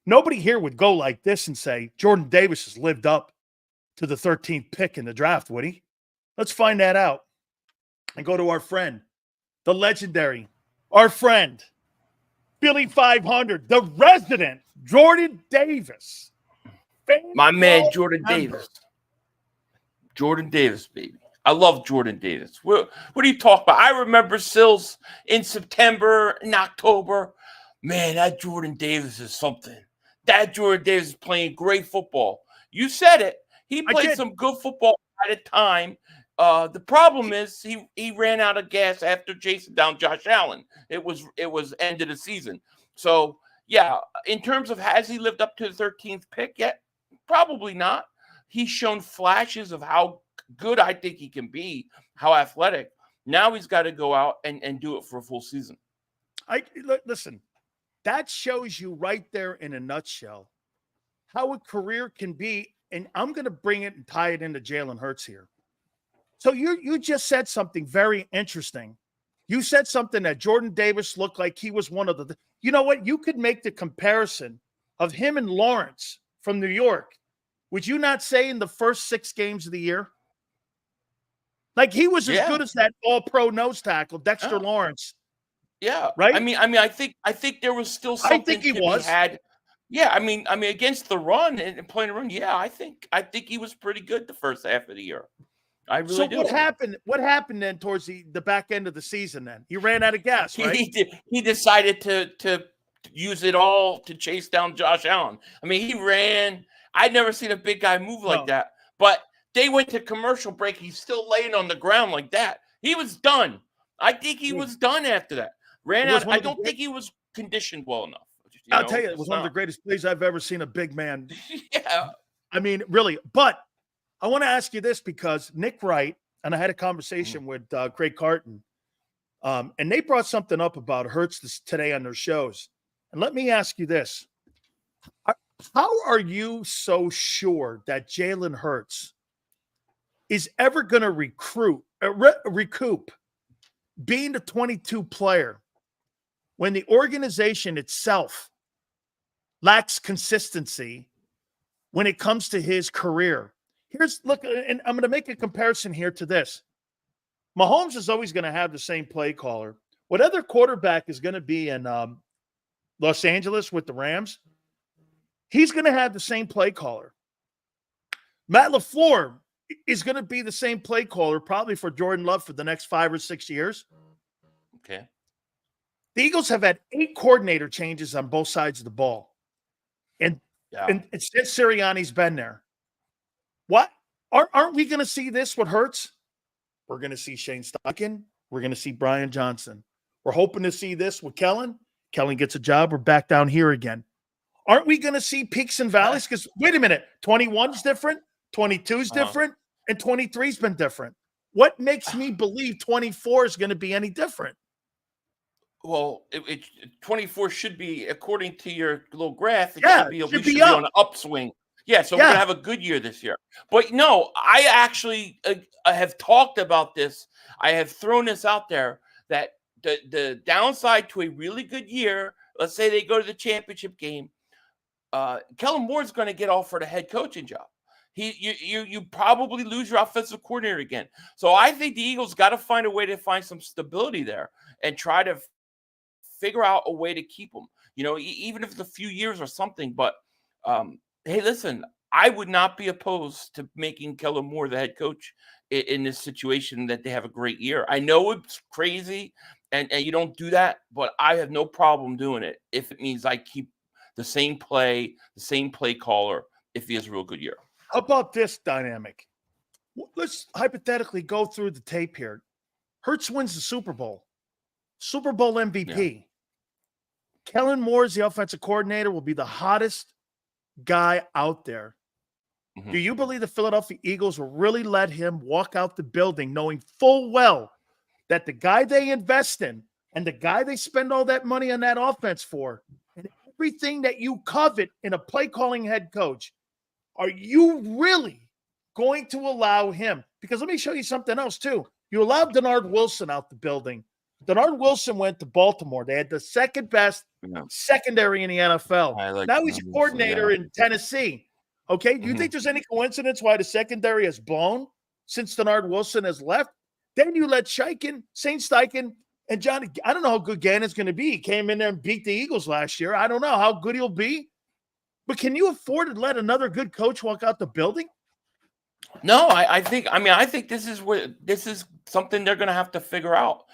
nobody here would go like this and say Jordan Davis has lived up to the 13th pick in the draft, would he? Let's find that out and go to our friend, the legendary, our friend, Philly.500, the resident Jordan Davis. My man, Jordan Davis. Jordan Davis, baby. I love Jordan Davis. What do you talk about? I remember Sills in September, in October. Man, that Jordan Davis is something. That Jordan Davis is playing great football. You said it. He played some good football at a time. The problem is he ran out of gas after chasing down Josh Allen. It was end of the season. So, yeah, in terms of has he lived up to the 13th pick yet? Probably not. He's shown flashes of how good I think he can be, how athletic. Now he's got to go out and do it for a full season. Listen, that shows you right there in a nutshell how a career can be. And I'm going to bring it and tie it into Jalen Hurts here. So you just said something very interesting. You said something that Jordan Davis looked like he was one of the – you know what? You could make the comparison of him and Lawrence from New York. Would you not say in the first 6 games of the year? Like he was as good as that all-pro nose tackle, Dexter Lawrence. Yeah. Right? I mean, I think there was still something to be had. Yeah, I mean, against the run and playing the run, yeah, I think he was pretty good the first half of the year. I really do. What happened? What happened then towards the back end of the season? Then he ran out of gas, right? He decided to use it all to chase down Josh Allen. I mean, he ran. I'd never seen a big guy move like that. But they went to commercial break. He's still laying on the ground like that. He was done. I think he was done after that. Ran out. I don't think he was conditioned well enough. I'll tell you, it was one of the greatest plays I've ever seen a big man. Yeah. I mean, really. But I want to ask you this because Nick Wright, and I had a conversation with Craig Carton, and they brought something up about Hurts today on their shows. And let me ask you this. How are you so sure that Jalen Hurts is ever going to recoup being the 22 player when the organization itself lacks consistency when it comes to his career? Look, and I'm going to make a comparison here to this. Mahomes is always going to have the same play caller. What other quarterback is going to be in Los Angeles with the Rams? He's going to have the same play caller. Matt LaFleur is going to be the same play caller probably for Jordan Love for the next 5 or 6 years. Okay. The Eagles have had 8 coordinator changes on both sides of the ball. And it's Sirianni's been there. What? Aren't we going to see this with Hurts? We're going to see Shane Steichen. We're going to see Brian Johnson. We're hoping to see this with Kellen. Kellen gets a job. We're back down here again. Aren't we going to see peaks and valleys? Because, wait a minute, 21's different, 22's different, and 23's been different. What makes me believe 24 is going to be any different? Well, 24 should be, according to your little graph, should be on an upswing. Yeah, so we're going to have a good year this year. But no, I actually have talked about this. I have thrown this out there that the downside to a really good year, let's say they go to the championship game, Kellen Moore's going to get offered a head coaching job. You probably lose your offensive coordinator again. So I think the Eagles got to find a way to find some stability there and try to figure out a way to keep them. Even if it's a few years or something. But hey, listen, I would not be opposed to making Kellen Moore the head coach in this situation that they have a great year. I know it's crazy and you don't do that, but I have no problem doing it if it means I keep the same play caller if he has a real good year. How about this dynamic? Let's hypothetically go through the tape here. Hurts wins the Super Bowl MVP. Yeah. Kellen Moore, the offensive coordinator, will be the hottest guy out there. Mm-hmm. Do you believe the Philadelphia Eagles will really let him walk out the building knowing full well that the guy they invest in and the guy they spend all that money on that offense for and everything that you covet in a play calling head coach, are you really going to allow him? Because let me show you something else too. You allowed Denard Wilson out the building. Denard Wilson went to Baltimore. They had the second best secondary in the NFL. I like Now he's a coordinator in Tennessee. Okay, do you think there's any coincidence why the secondary has blown since Denard Wilson has left? Then you let Shane Steichen, and Johnny, I don't know how good Gannon's going to be. He came in there and beat the Eagles last year. I don't know how good he'll be. But can you afford to let another good coach walk out the building? No, I think this is something they're going to have to figure out.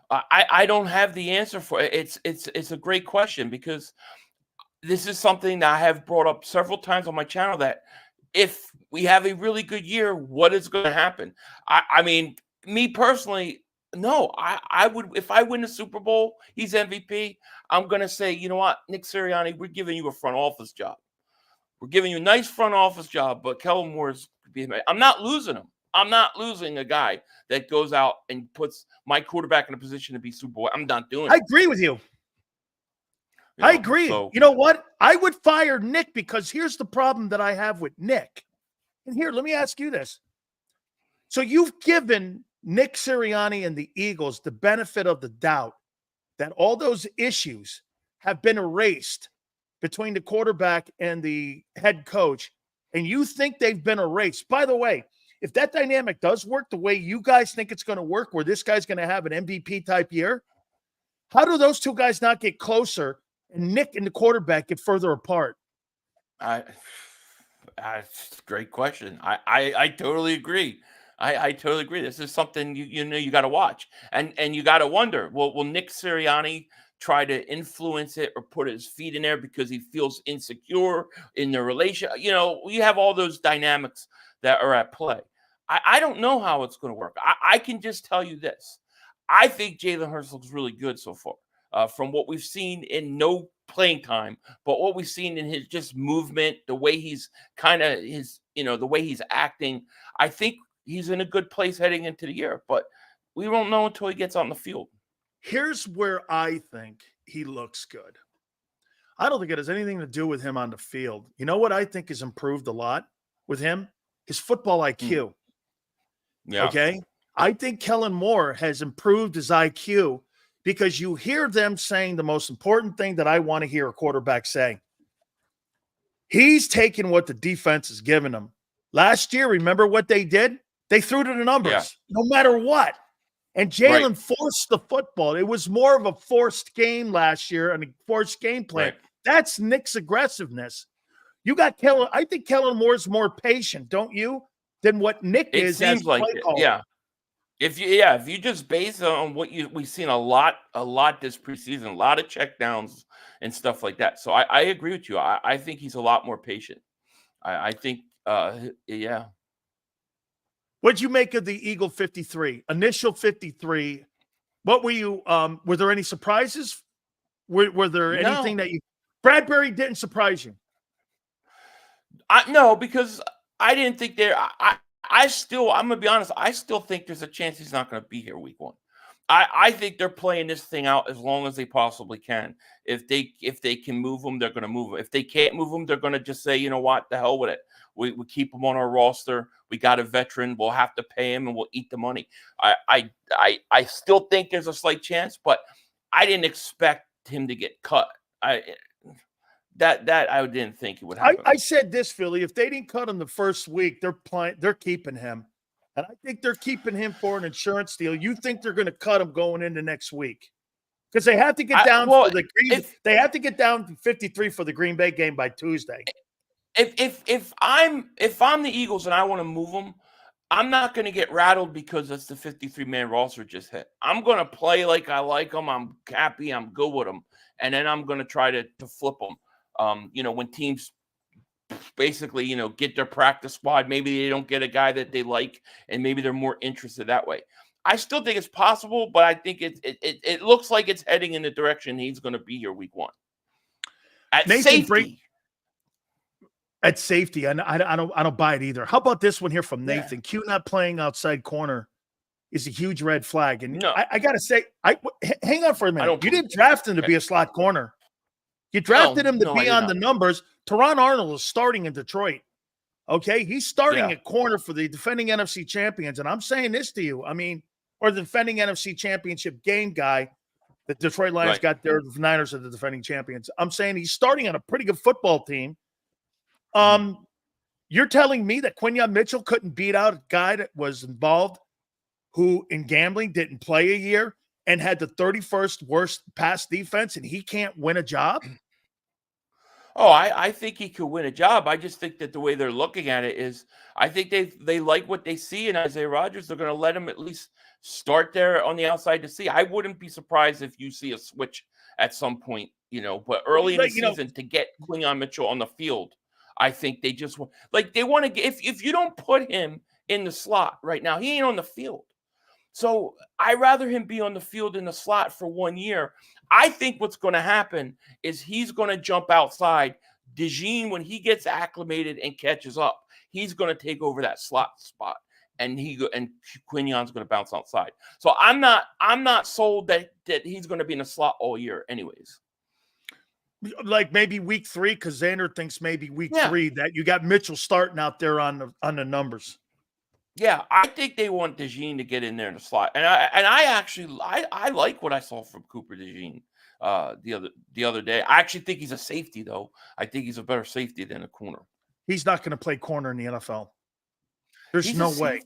I don't have the answer for it. It's a great question, because this is something that I have brought up several times on my channel, that if we have a really good year, what is going to happen? I mean, me personally, no, I would, if I win the Super Bowl, he's MVP, I'm going to say, you know what, Nick Sirianni, we're giving you a front office job. We're giving you a nice front office job, but Kellen Moore's, I'm not losing him. I'm not losing a guy that goes out and puts my quarterback in a position to be Super Bowl. I'm not doing it. I agree with you. I agree. So, you know what? I would fire Nick, because here's the problem that I have with Nick. And here, let me ask you this. So you've given Nick Sirianni and the Eagles the benefit of the doubt that all those issues have been erased between the quarterback and the head coach, and you think they've been erased. By the way, if that dynamic does work the way you guys think it's going to work, where this guy's going to have an MVP type year, how do those two guys not get closer and Nick and the quarterback get further apart? Great question. I totally agree. I totally agree. This is something you got to watch, and you got to wonder, will Nick Sirianni try to influence it or put his feet in there because he feels insecure in the relation? We have all those dynamics that are at play. I don't know how it's going to work. I can just tell you this. I think Jalen Hurts looks really good so far. From what we've seen in no playing time, but what we've seen in his just movement, the way he's the way he's acting, I think he's in a good place heading into the year, but we won't know until he gets on the field. Here's where I think he looks good. I don't think it has anything to do with him on the field. You know what I think has improved a lot with him? His football IQ. Yeah. Okay? I think Kellen Moore has improved his IQ, because you hear them saying the most important thing that I want to hear a quarterback say. He's taking what the defense is giving him. Last year, remember what they did? They threw to the numbers, no matter what. And Jalen forced the football. It was more of a forced game last year and a forced game plan. Right. That's Nick's aggressiveness. You got Kellen. I think Kellen Moore's more patient, don't you, than what Nick is. It seems like it. Yeah. If you just base it on what we've seen a lot this preseason, a lot of checkdowns and stuff like that. So I agree with you. I think he's a lot more patient. I think, yeah. What'd you make of the Eagle 53? Initial 53. What were you? Were there any surprises? Were there anything that Bradbury didn't surprise you? No, because I didn't think I'm gonna be honest, I still think there's a chance he's not gonna be here week 1. I think they're playing this thing out as long as they possibly can. If they can move him, they're gonna move him. If they can't move him, they're gonna just say, you know what, the hell with it. We keep him on our roster. We got a veteran. We'll have to pay him, and we'll eat the money. I still think there's a slight chance, but I didn't expect him to get cut. I didn't think it would happen. I said this, Philly. If they didn't cut him the first week, they're keeping him. And I think they're keeping him for an insurance deal. You think they're going to cut him going into next week? Because they have to get down they have to get down to 53 for the Green Bay game by Tuesday. If I'm the Eagles and I want to move them, I'm not going to get rattled because it's the 53-man roster just hit. I'm going to play like I like them. I'm happy. I'm good with them. And then I'm going to try to flip them. When teams basically, get their practice squad, maybe they don't get a guy that they like, and maybe they're more interested that way. I still think it's possible, but I think it looks like it's heading in the direction he's going to be here week 1. At safety, and I don't buy it either. How about this one here from Nathan? Yeah. Q not playing outside corner is a huge red flag. And I got to say, hang on for a minute. You didn't draft him to be a slot corner. You drafted him to be on the numbers. Teron Arnold is starting in Detroit. Okay? He's starting at corner for the defending NFC champions. And I'm saying this to you. I mean, or the defending NFC championship game guy. The Detroit Lions Right. got there. The Niners are the defending champions. I'm saying he's starting on a pretty good football team. You're telling me that Quinyon Mitchell couldn't beat out a guy that was involved who in gambling didn't play a year and had the 31st worst pass defense, and he can't win a job? Oh, I think he could win a job. I just think that the way they're looking at it is, I think they like what they see in Isaiah Rodgers. They're going to let him at least start there on the outside to see. I wouldn't be surprised if you see a switch at some point, but early in the season to get Quinyon Mitchell on the field. I think they just they want to get, if you don't put him in the slot right now, he ain't on the field. So I'd rather him be on the field in the slot for 1 year. I think what's going to happen is he's going to jump outside. DeJean, when he gets acclimated and catches up, he's going to take over that slot spot, and Quinyon's going to bounce outside. So I'm not sold that he's going to be in the slot all year, anyways. Like maybe week 3, because Xander thinks maybe week 3 that you got Mitchell starting out there on the numbers. Yeah, I think they want DeJean to get in there in the slot, and I actually like what I saw from Cooper DeJean the other day. I actually think he's a safety, though. I think he's a better safety than a corner. He's not going to play corner in the NFL. There's no way.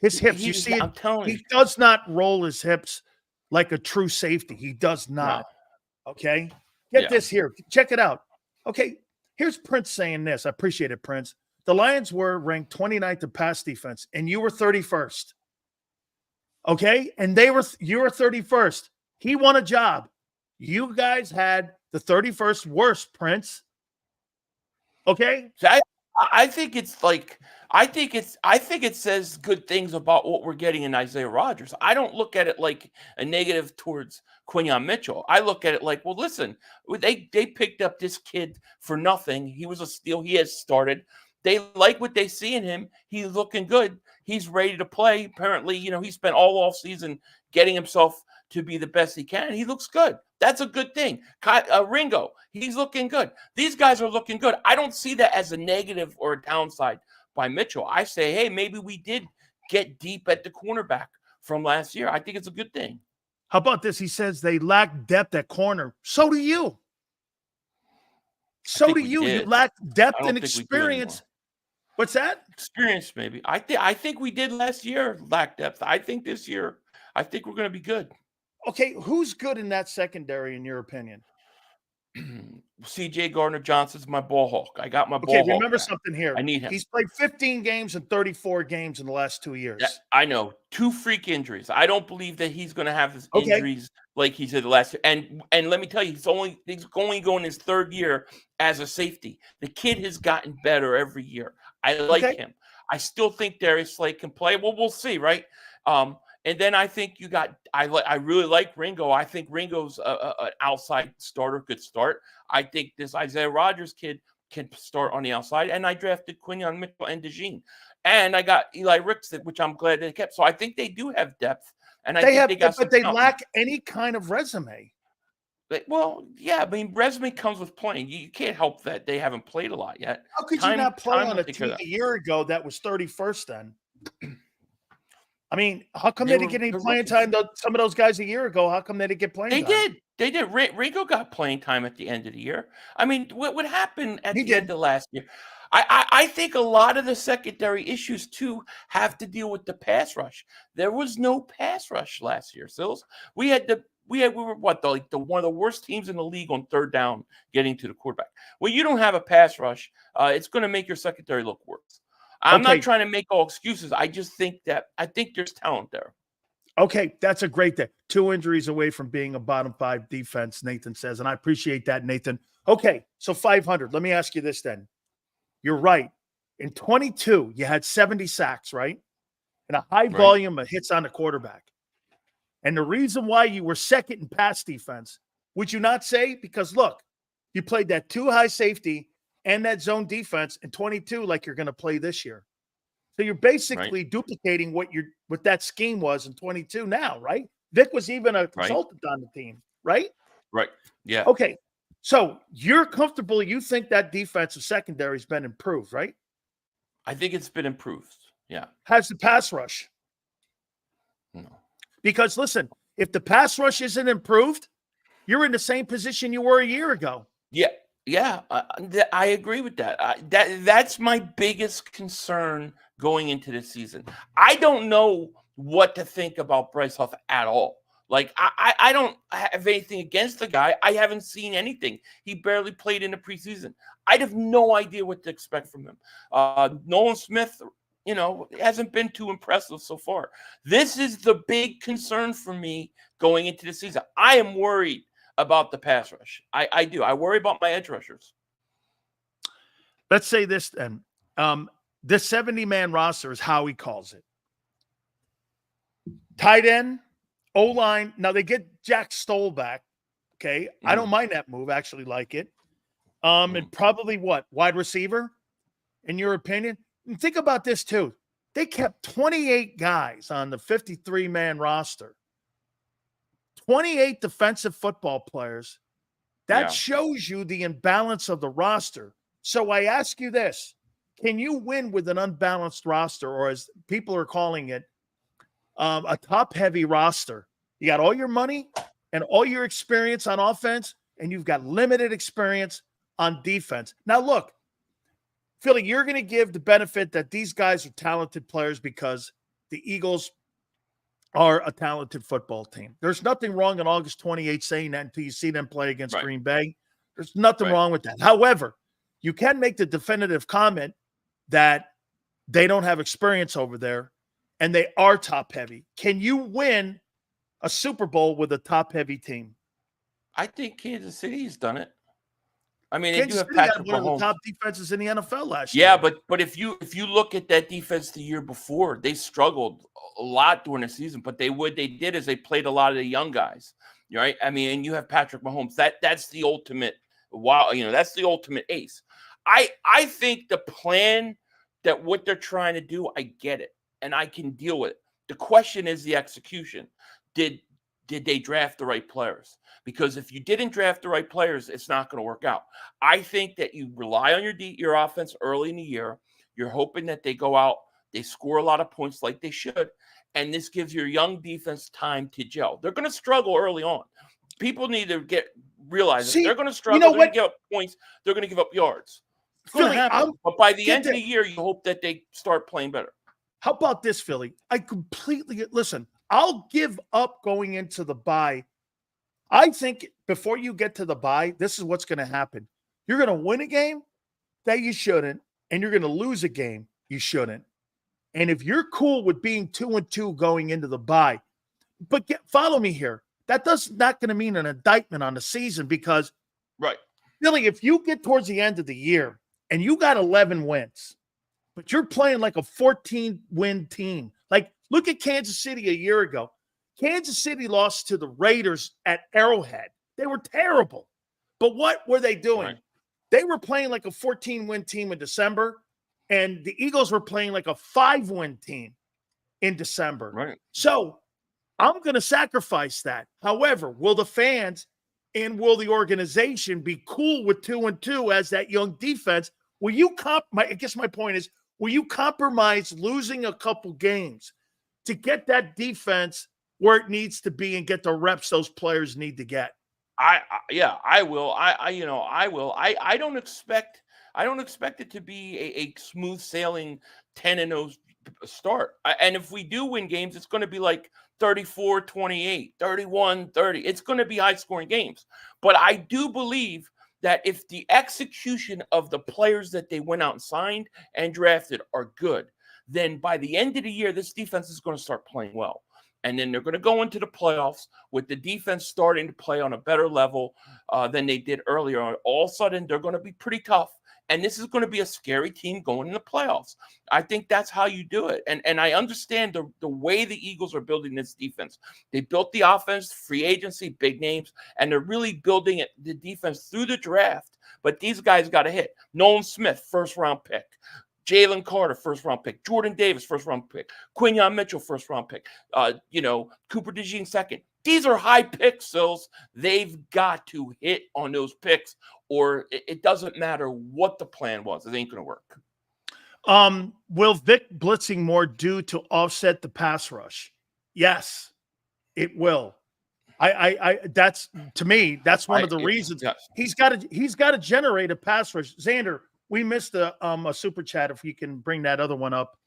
His hips, you see it, he does not roll his hips like a true safety. He does not. No. Okay? Get this here. Check it out. Okay, here's Prince saying this. I appreciate it, Prince. The Lions were ranked 29th in pass defense, and you were 31st. Okay? And you were 31st. He won a job. You guys had the 31st worst, Prince. Okay? So I think it says good things about what we're getting in Isaiah Rodgers. I don't look at it like a negative towards Quinyon Mitchell. I look at it like, well, listen, they picked up this kid for nothing. He was a steal. He has started. They like what they see in him. He's looking good. He's ready to play. Apparently, he spent all off season getting himself to be the best he can. He looks good. That's a good thing. Ringo, he's looking good. These guys are looking good. I don't see that as a negative or a downside by Mitchell. I say, hey, maybe we did get deep at the cornerback from last year. I think it's a good thing. How about this? He says they lack depth at corner. So do you. So do you. You lack depth and experience. What's that? Experience, maybe. I think we did last year lack depth. I think this year, I think we're going to be good. Okay, who's good in that secondary, in your opinion? C.J. Gardner-Johnson's my ball hawk. I got my ball hawk. Okay, remember something here. I need him. He's played 15 games and 34 games in the last 2 years. Yeah, I know. 2 freak injuries. I don't believe that he's going to have his injuries like he did last year. And let me tell you, he's only going his 3rd year as a safety. The kid has gotten better every year. I like him. I still think Darius Slay can play. Well, we'll see, right? And then I think I really like Ringo. I think Ringo's an outside starter, could start. I think this Isaiah Rodgers kid can start on the outside. And I drafted Quinyon Mitchell and DeJean. And I got Eli Ricks, which I'm glad they kept. So I think they do have depth. And but they lack any kind of resume. Well, yeah, I mean, resume comes with playing. You can't help that they haven't played a lot yet. How could you not play on a team a year ago that was 31st then? I mean, how come they didn't get any playing time? Some of those guys a year ago, how come they didn't get playing time? They did. Ringo got playing time at the end of the year. I mean, what happened at the end of last year? I think a lot of the secondary issues, too, have to deal with the pass rush. There was no pass rush last year, Sills. We were one of the worst teams in the league on 3rd down getting to the quarterback. Well, you don't have a pass rush. It's going to make your secondary look worse. I'm not trying to make all excuses. I just think there's talent there. Okay, that's a great thing. 2 injuries away from being a bottom 5 defense, Nathan says, and I appreciate that, Nathan. Okay, so 500. Let me ask you this then. You're right. In 22, you had 70 sacks, right? And a high volume of hits on the quarterback. And the reason why you were 2nd in pass defense, would you not say? Because look, you played that 2 high safety and that zone defense in 22 like you're going to play this year. So you're basically duplicating what that scheme was in 22 now, right? Vic was even a consultant on the team, right? Right. Yeah. Okay. So you're comfortable. You think that defensive secondary has been improved, right? I think it's been improved. Yeah. Has the pass rush? No. Because listen, If the pass rush isn't improved, you're in the same position you were a year ago. Yeah, I agree with that. That's my biggest concern going into this season. I don't know what to think about Bryce Huff at all. Like, I don't have anything against the guy. I haven't seen anything. He barely played in the preseason. I'd have no idea what to expect from him. Nolan Smith, hasn't been too impressive so far. This is the big concern for me going into the season. I am worried about the pass rush. I do. I worry about my edge rushers. Let's say this then. This 70-man roster is how he calls it. Tight end, O-line. Now they get Jack Stoll back. Okay. I don't mind that move. I actually like it. And probably what? Wide receiver, in your opinion? And think about this too. They kept 28 guys on the 53-man roster. 28 defensive football players. That shows you the imbalance of the roster. So I ask you this. Can you win with an unbalanced roster, or as people are calling it, a top-heavy roster? You got all your money and all your experience on offense, and you've got limited experience on defense. Now, look, Philly, you're going to give the benefit that these guys are talented players because the Eagles are a talented football team. There's nothing wrong on August 28th saying that until you see them play against Green Bay. There's nothing wrong with that. However, you can make the definitive comment that they don't have experience over there and they are top-heavy. Can you win a Super Bowl with a top-heavy team? I think Kansas City's done it. I mean, Kansas they do have City had Patrick one Mahomes. of the top defenses in the NFL last year. Yeah, but if you look at that defense the year before, they struggled a lot during the season. But they did is they played a lot of the young guys, right? I mean, and you have Patrick Mahomes. That's the ultimate. Wow, that's the ultimate ace. I think the plan that what they're trying to do, I get it, and I can deal with it. The question is the execution. Did they draft the right players? Because if you didn't draft the right players, it's not going to work out. I think that you rely on your offense early in the year. You're hoping that they go out, they score a lot of points like they should, and this gives your young defense time to gel. They're going to struggle early on. People need to realize that they're going to struggle. They're going to give up points. They're going to give up yards. It's going to happen. But by the end of the year, you hope that they start playing better. How about this, Philly? I completely listen. I'll give up going into the bye. I think before you get to the bye, this is what's going to happen. You're going to win a game that you shouldn't, and you're going to lose a game you shouldn't. And if you're cool with being 2-2 going into the bye, but follow me here. That not going to mean an indictment on the season because, Philly, if you get towards the end of the year and you got 11 wins, but you're playing like a 14-win team, like look at Kansas City a year ago. Kansas City lost to the Raiders at Arrowhead. They were terrible. But what were they doing? They were playing like a 14-win team in December, and the Eagles were playing like a 5-win team in December. So I'm going to sacrifice that. However, will the fans and will the organization be cool with 2-2 as that young defense? Will you I guess my point is, will you compromise losing a couple games to get that defense where it needs to be and get the reps those players need to get? I will. I will. I don't expect it to be a smooth sailing 10-0 start. And if we do win games, it's going to be like 34-28, 31-30. It's going to be high scoring games. But I do believe that if the execution of the players that they went out and signed and drafted are good, then by the end of the year, this defense is going to start playing well. And then they're going to go into the playoffs with the defense starting to play on a better level than they did earlier on. All of a sudden, they're going to be pretty tough. And this is going to be a scary team going in the playoffs. I think that's how you do it. And I understand the way the Eagles are building this defense. They built the offense, free agency, big names, and they're really building the defense through the draft. But these guys got to hit. Nolan Smith, first-round pick. Jalen Carter, first-round pick. Jordan Davis, first-round pick. Quinyon Mitchell, first-round pick. Cooper DeJean, second. These are high picks, Sills. They've got to hit on those picks, or it doesn't matter what the plan was. It ain't going to work. Will Vic blitzing more do to offset the pass rush? Yes, it will. That's, to me, that's one of the reasons yes. he's got to generate a pass rush. Xander, we missed a super chat. If you can bring that other one up.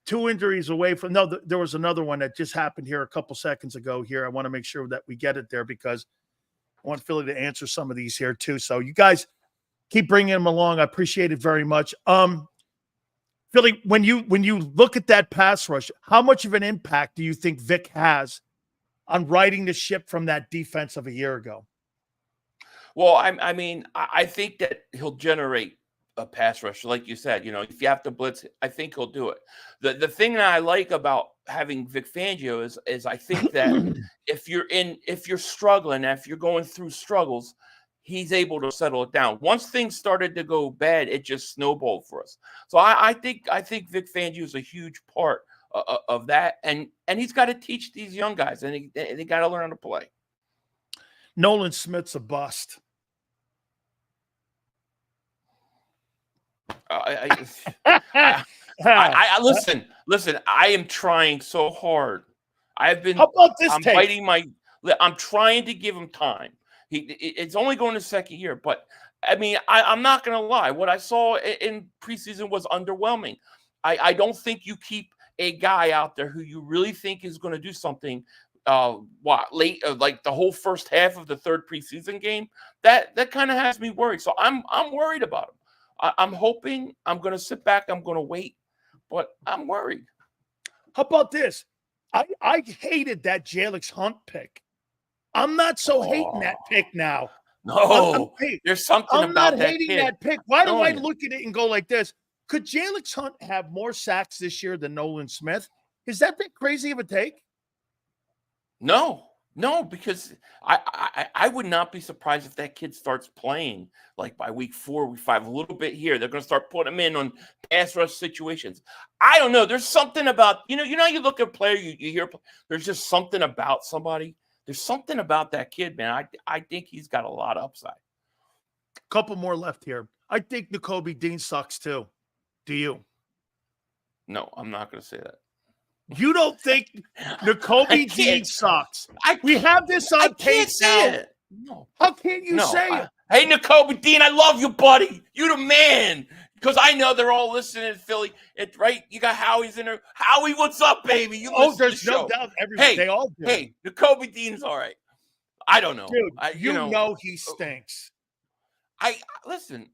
2 injuries away from, no, there was another one that just happened here a couple seconds ago here. I want to make sure that we get it there because I want Philly to answer some of these here too. So you guys keep bringing them along. I appreciate it very much. Philly, when you look at that pass rush, how much of an impact do you think Vic has on riding the ship from that defense of a year ago? Well, I mean, I think that he'll generate a pass rush, like you said. If you have to blitz, I think he'll do it. The thing that I like about having Vic Fangio is I think that if you're struggling, if you're going through struggles, he's able to settle it down. Once things started to go bad, it just snowballed for us. So I think Vic Fangio is a huge part of that, and he's got to teach these young guys, and they got to learn how to play. Nolan Smith's a bust. Listen. I am trying so hard. How about this? I'm trying to give him time. It's only going to second year, but I mean, I'm not going to lie. What I saw in preseason was underwhelming. I don't think you keep a guy out there who you really think is going to do something. Late, like the whole first half of the third preseason game. That kind of has me worried. So I'm worried about him. I'm hoping. I'm going to sit back. I'm going to wait, but I'm worried. How about this? I hated that Jalen Hunt pick. I'm not so hating that pick now. No, there's something I'm about not that hating kid. that pick. Why do I look at it and go like this? Could Jalen Hunt have more sacks this year than Nolan Smith? Is that that crazy of a take? No, because I would not be surprised if that kid starts playing like by week 4, week 5, a little bit here. They're going to start putting him in on pass rush situations. I don't know. There's something about, you look at a player, you hear, there's just something about somebody. There's something about that kid, man. I think he's got a lot of upside. Couple more left here. I think Nakobe Dean sucks too. Do you? No, I'm not going to say that. You don't think Nakobe Dean sucks? We have this on tape now. No. How can't you say it? Hey, Nakobe Dean, I love you, buddy. You the man. Because I know they're all listening in Philly. Right? You got Howie's in there. Howie, what's up, baby? There's no doubt. They all do. Hey, Nakobe Dean's all right. I don't know. Dude, you know he stinks. Listen.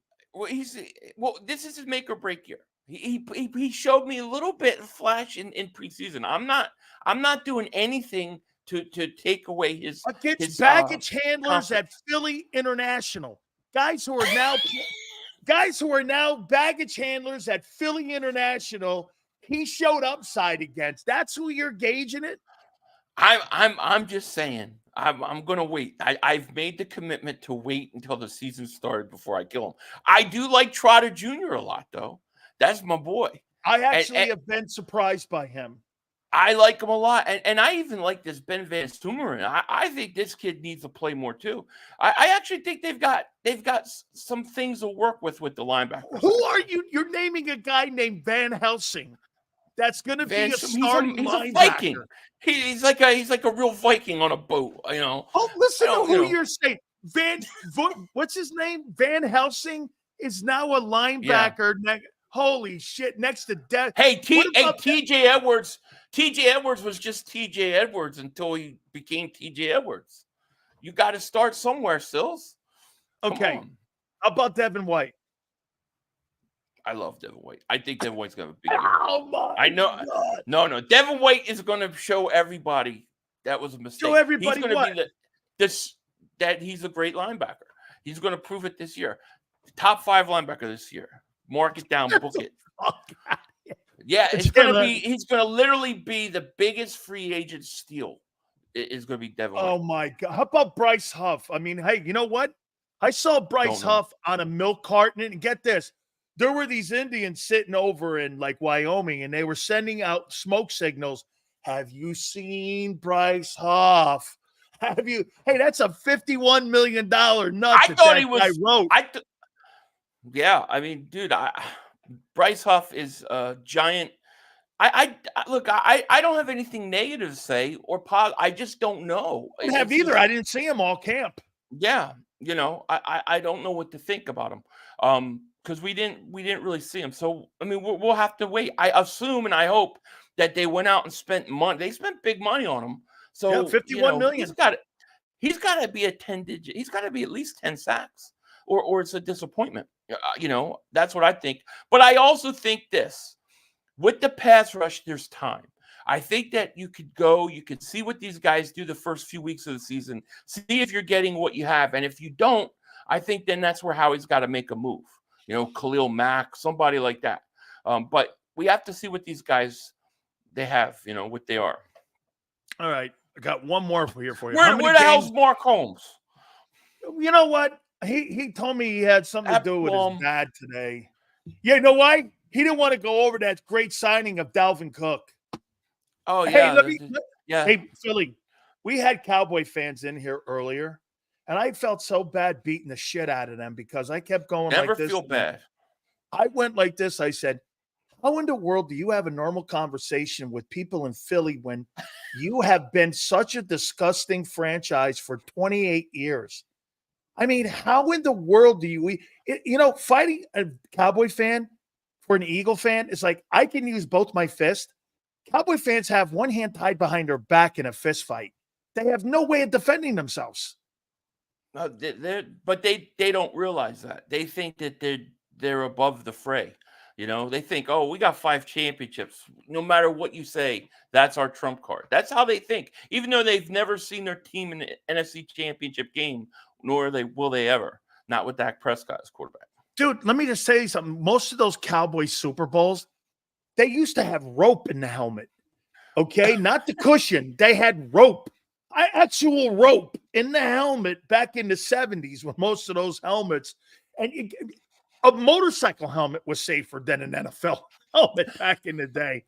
This is his make or break year. He showed me a little bit of flash in preseason. I'm not doing anything to take away his baggage handlers at Philly International. Guys who are now baggage handlers at Philly International. He showed upside against. That's who you're gauging it. I'm just saying. I'm going to wait. I've made the commitment to wait until the season started before I kill him. I do like Trotter Jr. a lot, though. That's my boy. I actually have been surprised by him. I like him a lot. And I even like this Ben Van Sumeren. I think this kid needs to play more, too. I actually think they've got some things to work with the linebackers. Who are you? You're naming a guy named Van Helsing. That's going to be a starting linebacker. He's a Viking. He's like a real Viking on a boat, Oh, listen to who you're saying. What's his name? Van Helsing is now a linebacker. Yeah. Holy shit! Next to death. Hey, TJ Edwards. TJ Edwards was just TJ Edwards until he became TJ Edwards. You got to start somewhere, Sills. Okay. How about Devin White? I love Devin White. I think Devin White's going to be big. Oh my! I know. God. No. Devin White is going to show everybody that was a mistake. Show everybody he's going to be that he's a great linebacker. He's going to prove it this year. Top 5 linebacker this year. Mark it down, book it. Yeah, he's going to literally be the biggest free agent steal. Is going to be Devin White. Oh my God! How about Bryce Huff? I mean, hey, you know what? I saw Bryce Huff on a milk carton, and get this. There were these Indians sitting over in like Wyoming, and they were sending out smoke signals. Have you seen Bryce Huff? Have you? Hey, that's a $51 million nut. I thought he was. Yeah, I mean, dude, Bryce Huff is a giant look. I don't have anything negative to say or positive. I just don't know. I don't have either. I didn't see him all camp. Yeah, I don't know what to think about him. Because we didn't really see him. So I mean, we'll have to wait. I assume and I hope that they went out and spent money. They spent big money on him. So 51 million. He's got to be a 10-digit. He's got to be at least 10 sacks, or it's a disappointment. That's what I think. But I also think this: with the pass rush, there's time. I think that you could see what these guys do the first few weeks of the season, see if you're getting what you have. And if you don't, I think then that's where Howie's got to make a move. Khalil Mack, somebody like that. But we have to see what these guys, they have, what they are. All right. I got one more for you. Where the hell's Mark Holmes? You know what? He told me he had something to do with his dad today. Yeah, you know why? He didn't want to go over that great signing of Dalvin Cook. Oh, yeah. Hey, Philly, we had Cowboy fans in here earlier, and I felt so bad beating the shit out of them because I kept going like this. Never feel bad. I went like this. I said, how in the world do you have a normal conversation with people in Philly when you have been such a disgusting franchise for 28 years? I mean, how in the world do you fighting a Cowboy fan for an Eagle fan is like, I can use both my fists. Cowboy fans have one hand tied behind their back in a fist fight. They have no way of defending themselves. But they don't realize that. They think that they're above the fray. They think, oh, we got 5 championships. No matter what you say, that's our trump card. That's how they think, even though they've never seen their team in the NFC Championship game, nor will they ever. Not with Dak Prescott as quarterback. Dude, let me just say something. Most of those Cowboys Super Bowls, they used to have rope in the helmet. Okay, not the cushion. They had rope, actual rope in the helmet back in the 70s with most of those helmets. And a motorcycle helmet was safer than an NFL helmet back in the day.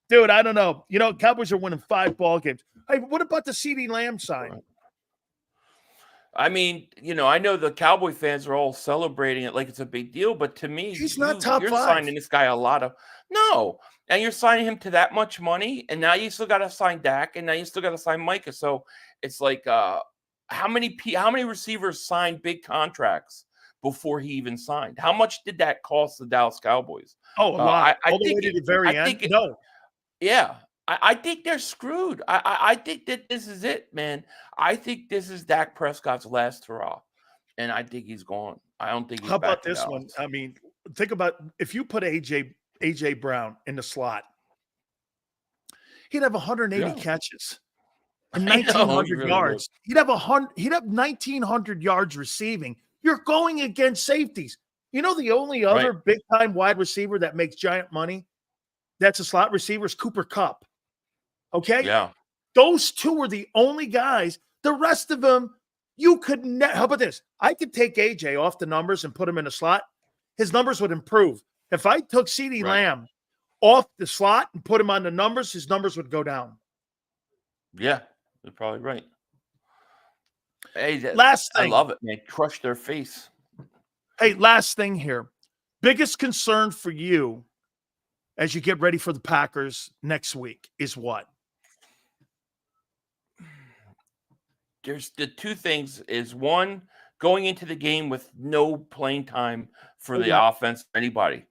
Dude, I don't know. Cowboys are winning 5 ball games. Hey, what about the CeeDee Lamb sign? I mean, I know the Cowboy fans are all celebrating it like it's a big deal, but to me, he's not top 5. You're signing this guy and you're signing him to that much money, and now you still got to sign Dak, and now you still got to sign Micah. So it's like, how many receivers signed big contracts before he even signed? How much did that cost the Dallas Cowboys? Oh, a lot. All the way to the very end. No. Yeah. I think they're screwed. I think that this is it, man. I think this is Dak Prescott's last hurrah, and I think he's gone. I don't think he's How back about to this Dallas. one? I mean, think about if you put A.J. Brown in the slot, he'd have 180 catches and 1,900 yards. He'd have 1,900 yards receiving. You're going against safeties. The only other big-time wide receiver that makes giant money, that's a slot receiver, is Cooper Kupp. Okay? Yeah. Those 2 are the only guys. The rest of them, you could how about this? I could take AJ off the numbers and put him in a slot. His numbers would improve. If I took CeeDee Lamb off the slot and put him on the numbers, his numbers would go down. Yeah, you're probably right. Hey, last thing. I love it, man. Crush their face. Hey, last thing here. Biggest concern for you as you get ready for the Packers next week is what? There's the 2 things is one, going into the game with no playing time for the offense, anybody.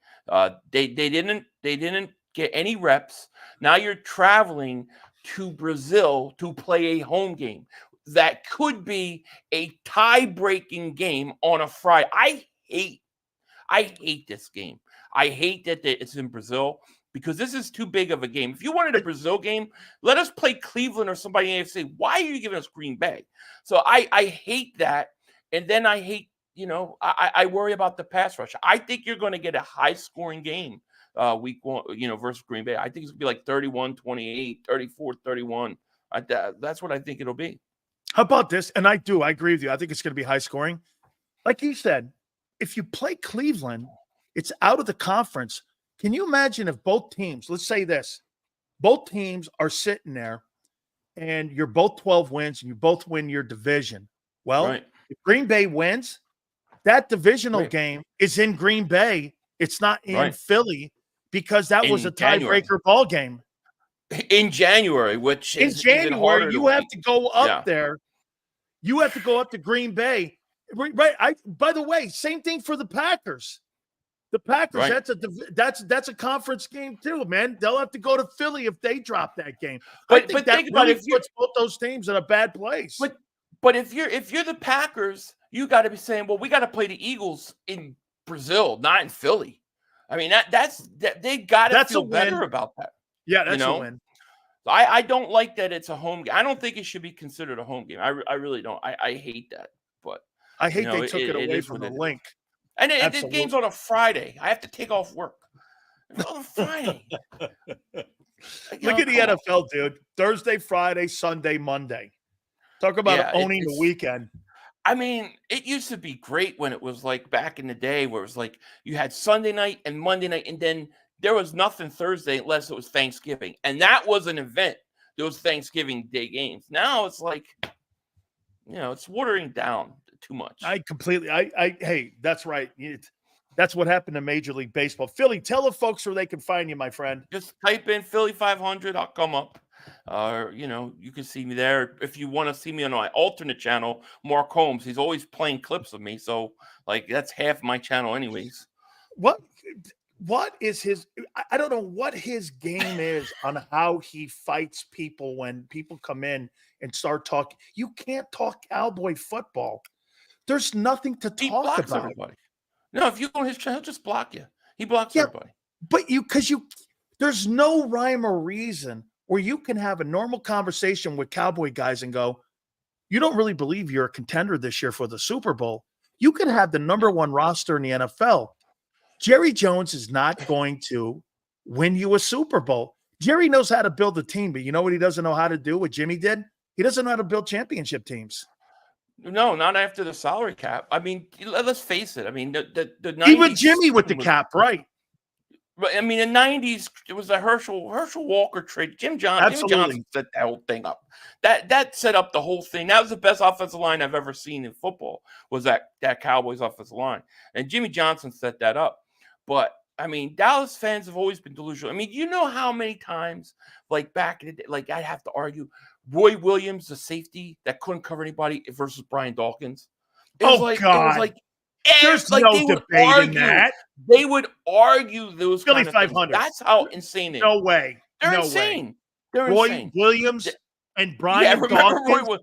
They didn't get any reps. Now you're traveling to Brazil to play a home game. That could be a tie-breaking game on a Friday. I hate this game. I hate that it's in Brazil because this is too big of a game. If you wanted a Brazil game, let us play Cleveland or somebody in the AFC. Why are you giving us Green Bay? So I hate that. And then I hate, I worry about the pass rush. I think you're going to get a high-scoring game week 1, versus Green Bay. I think it's going to be like 31-28, 34-31. That's what I think it'll be. How about this? And I agree with you. I think it's going to be high scoring. Like you said, if you play Cleveland, it's out of the conference. Can you imagine if both teams, let's say this, both teams are sitting there and you're both 12 wins and you both win your division? Well, if Green Bay wins, that divisional game is in Green Bay. It's not in Philly because that was a in January. tiebreaker ball game. In January, which In is even January, harder you to have beat. to go up Yeah. there. You have to go up to Green Bay. Right. By the way, same thing for the Packers. The Packers, Right. that's a conference game too, man. They'll have to go to Philly if they drop that game. But I think think about really it, if you puts both those teams in a bad place. but if you're the Packers, you got to be saying, well, we got to play the Eagles in Brazil, not in Philly. I mean, they got to feel better about that. Yeah, that's a win. I don't like that it's a home game. I don't think it should be considered a home game. I really don't. I hate that. But I hate they took it away from the link. And the game's on a Friday. I have to take off work on a Friday. Look at the NFL, dude. Thursday, Friday, Sunday, Monday. Talk about owning the weekend. I mean, it used to be great when it was like back in the day where it was like you had Sunday night and Monday night, and then there was nothing Thursday unless it was Thanksgiving. And that was an event. Those Thanksgiving Day games. Now it's like, it's watering down too much. Hey, that's right. That's what happened to Major League Baseball. Philly, tell the folks where they can find you, my friend. Just type in Philly.500. I'll come up. You can see me there. If you want to see me on my alternate channel, Mark Holmes, he's always playing clips of me. So, that's half my channel anyways. What is his – I don't know what his game is on how he fights people when people come in and start talking. You can't talk Cowboy football. There's nothing to talk about. Everybody. No, if you go on his channel, he'll just block you. He blocks everybody. But there's no rhyme or reason where you can have a normal conversation with Cowboy guys and go, you don't really believe you're a contender this year for the Super Bowl. You can have the number one roster in the NFL. Jerry Jones is not going to win you a Super Bowl. Jerry knows how to build a team, but you know what he doesn't know how to do, what Jimmy did? He doesn't know how to build championship teams. No, not after the salary cap. I mean, let's face it. I mean, the 90s, even Jimmy with the cap, right? But I mean, the 90s, it was the Herschel Walker trade. Jim Johnson set that whole thing up. That set up the whole thing. That was the best offensive line I've ever seen in football, was that Cowboys offensive line. And Jimmy Johnson set that up. But I mean, Dallas fans have always been delusional. I mean, you know how many times, back in the day, I'd have to argue Roy Williams, the safety that couldn't cover anybody, versus Brian Dawkins. God. It was there's no debate in that. They would argue those Philly.500. That's how insane it is. No way. They're insane. They're Roy insane. Williams and Brian Dawkins.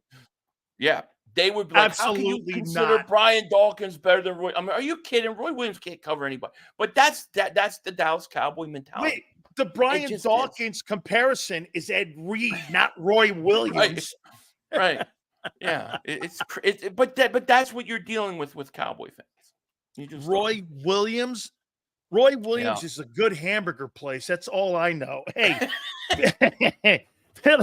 They would be like, absolutely how can you consider Brian Dawkins better than Roy? I mean, are you kidding? Roy Williams can't cover anybody. But that's the Dallas Cowboy mentality. Wait, the Brian Dawkins comparison is Ed Reed, not Roy Williams. Right. Yeah. But that's what you're dealing with Cowboy fans. Roy Williams is a good hamburger place. That's all I know. Hey,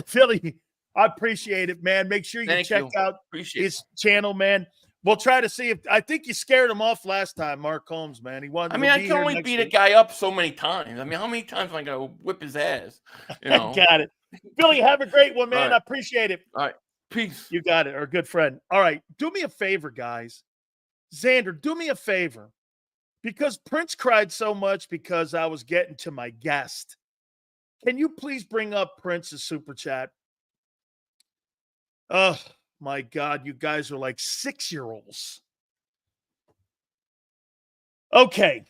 Philly, I appreciate it, man. Make sure you check out his channel, man. We'll try to see I think you scared him off last time, Mark Holmes, man. I can only beat a guy up so many times. I mean, how many times am I going to whip his ass? Got it. Billy, have a great one, man. Right. I appreciate it. All right. Peace. You got it. Our good friend. All right. Do me a favor, guys. Xander, do me a favor. Because Prince cried so much because I was getting to my guest. Can you please bring up Prince's super chat? Oh, my God. You guys are like 6-year-olds. Okay.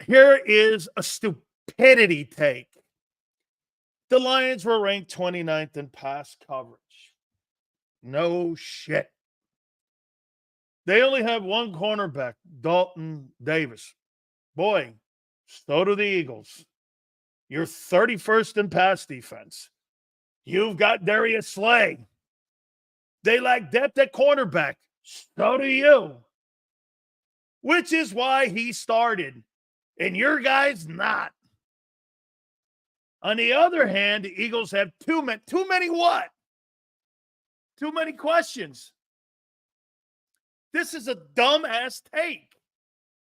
Here is a stupidity take. The Lions were ranked 29th in pass coverage. No shit. They only have one cornerback, Dalton Davis. Boy, so do the Eagles. You're 31st in pass defense. You've got Darius Slay. They lack depth at cornerback. So do you. Which is why he started. And your guys not. On the other hand, the Eagles have too many what? Too many questions. This is a dumbass take.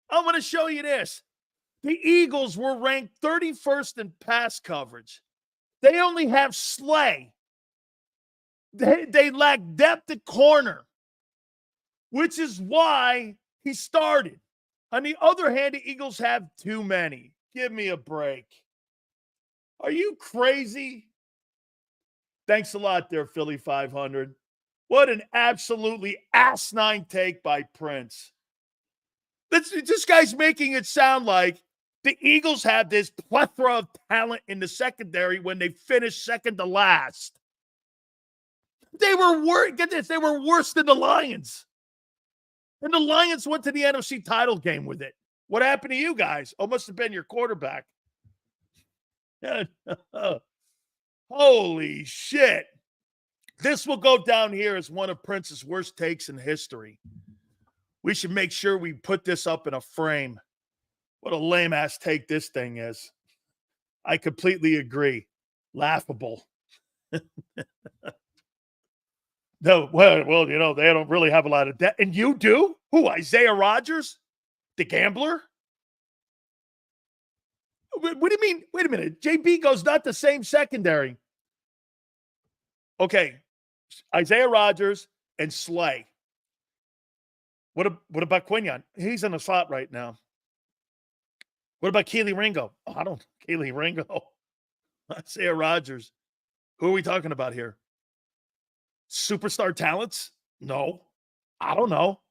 I'm going to show you this. The Eagles were ranked 31st in pass coverage. They only have Slay. They lack depth at corner, which is why he started. On the other hand, the Eagles have too many. Give me a break. Are you crazy? Thanks a lot there, Philly.500. What an absolutely asinine take by Prince. This guy's making it sound like the Eagles have this plethora of talent in the secondary when they finished second to last. They were get this, they were worse than the Lions. And the Lions went to the NFC title game with it. What happened to you guys? Oh, must have been your quarterback. Holy shit. This will go down here as one of Prince's worst takes in history. We should make sure we put this up in a frame. What a lame-ass take this thing is. I completely agree. Laughable. No, well, you know, they don't really have a lot of debt. And you do? Who, Isaiah Rodgers? The gambler? What do you mean? Wait a minute. JB goes not the same secondary. Okay. Isaiah Rodgers and Slay. What about Quinion? He's in the slot right now. What about Keely Ringo? Oh, I don't. Keely Ringo. Isaiah Rodgers. Who are we talking about here? Superstar talents? No. I don't know.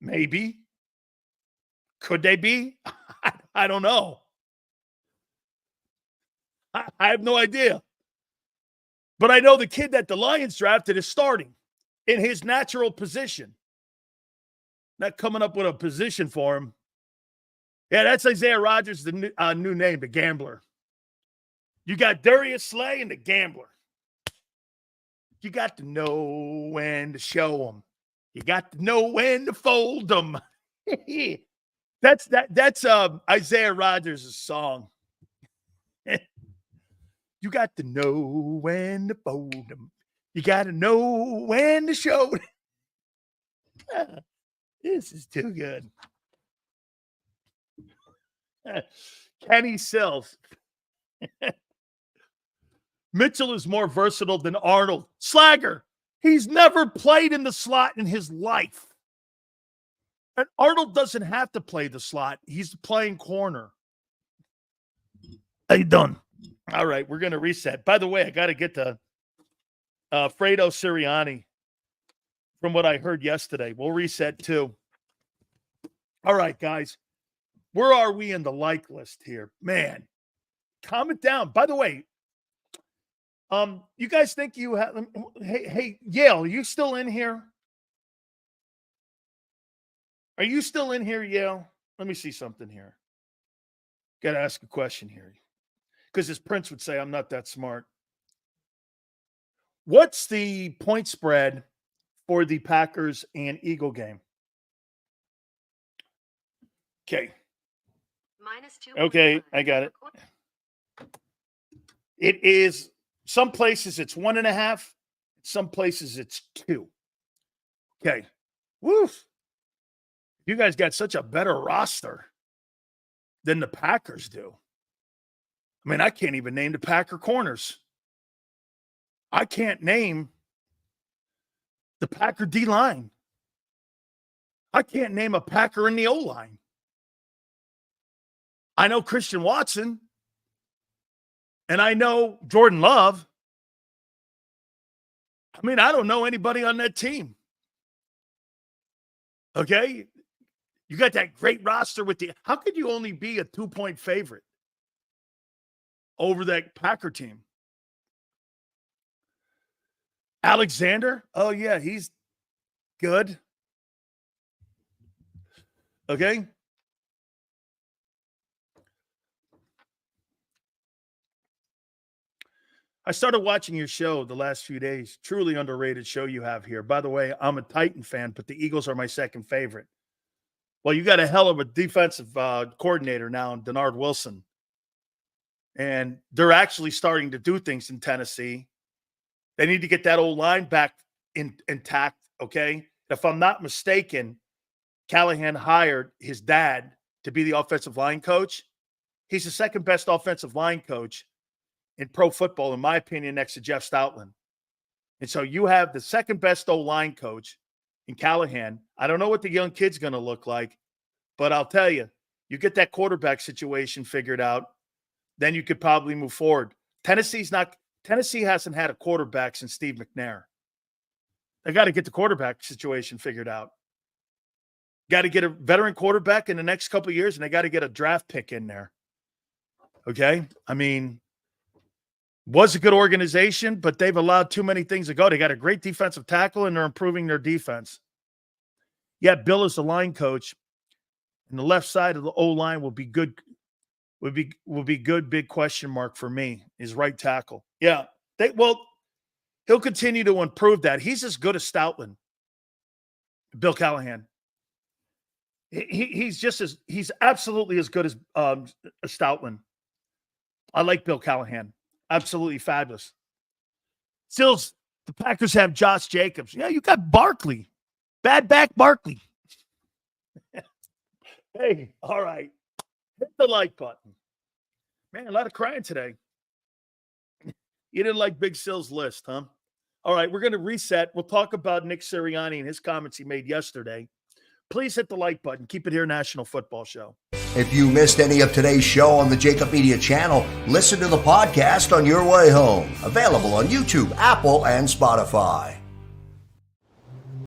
Maybe. Could they be? I don't know. I have no idea. But I know the kid that the Lions drafted is starting in his natural position. Not coming up with a position for him. Yeah, that's Isaiah Rodgers, the new name, the Gambler. You got Darius Slay and the Gambler. You got to know when to show them. You got to know when to fold them. That's Isaiah Rodgers' song. You got to know when to fold them. You got to know when to show them. This is too good. Kenny Sills. Mitchell is more versatile than Arnold. Slagger, he's never played in the slot in his life. And Arnold doesn't have to play the slot. He's playing corner. How you done? All right, we're going to reset. By the way, I got to get to Fredo Sirianni from what I heard yesterday. We'll reset too. All right, guys. Where are we in the like list here? Man, calm it down. By the way, you guys think you have hey, Yale, are you still in here? Are you still in here, Yale? Let me see something here. Got to ask a question here. Because as Prince would say, I'm not that smart. What's the point spread for the Packers and Eagle game? Okay. -2. Okay, I got it. It is, some places it's 1.5. Some places it's 2. Okay. Woof. You guys got such a better roster than the Packers do. I mean, I can't even name the Packer corners. I can't name the Packer D-line. I can't name a Packer in the O-line. I know Christian Watson, and I know Jordan Love. I mean, I don't know anybody on that team. Okay? You got that great roster with the – how could you only be a 2-point favorite over that Packer team? Alexander? Oh, yeah, he's good. Okay? I started watching your show the last few days. Truly underrated show you have here. By the way, I'm a Titan fan, but the Eagles are my second favorite. Well, you got a hell of a defensive coordinator now, Denard Wilson. And they're actually starting to do things in Tennessee. They need to get that old line back intact, okay? If I'm not mistaken, Callahan hired his dad to be the offensive line coach. He's the second best offensive line coach in pro football, in my opinion, next to Jeff Stoutland. And so you have the second best O-line coach in Callahan. I don't know what the young kid's going to look like, but I'll tell you, you get that quarterback situation figured out, then you could probably move forward. Tennessee hasn't had a quarterback since Steve McNair. They got to get the quarterback situation figured out. Got to get a veteran quarterback in the next couple of years, and they got to get a draft pick in there. Okay? I mean, was a good organization, but they've allowed too many things to go. They got a great defensive tackle, and they're improving their defense. Yet Bill is the line coach, and the left side of the O-line will be good. Will be good. Big question mark for me is right tackle. Yeah, he'll continue to improve that. He's as good as Stoutland, Bill Callahan. He's absolutely as good as Stoutland. I like Bill Callahan. Absolutely fabulous. Sills, the Packers have Josh Jacobs. Yeah, you got Barkley. Bad back Barkley. Hey, all right. Hit the like button. Man, a lot of crying today. You didn't like Big Sills' list, huh? All right, we're going to reset. We'll talk about Nick Sirianni and his comments he made yesterday. Please hit the like button. Keep it here, National Football Show. If you missed any of today's show on the JAKIB Media channel, listen to the podcast on your way home. Available on YouTube, Apple, and Spotify.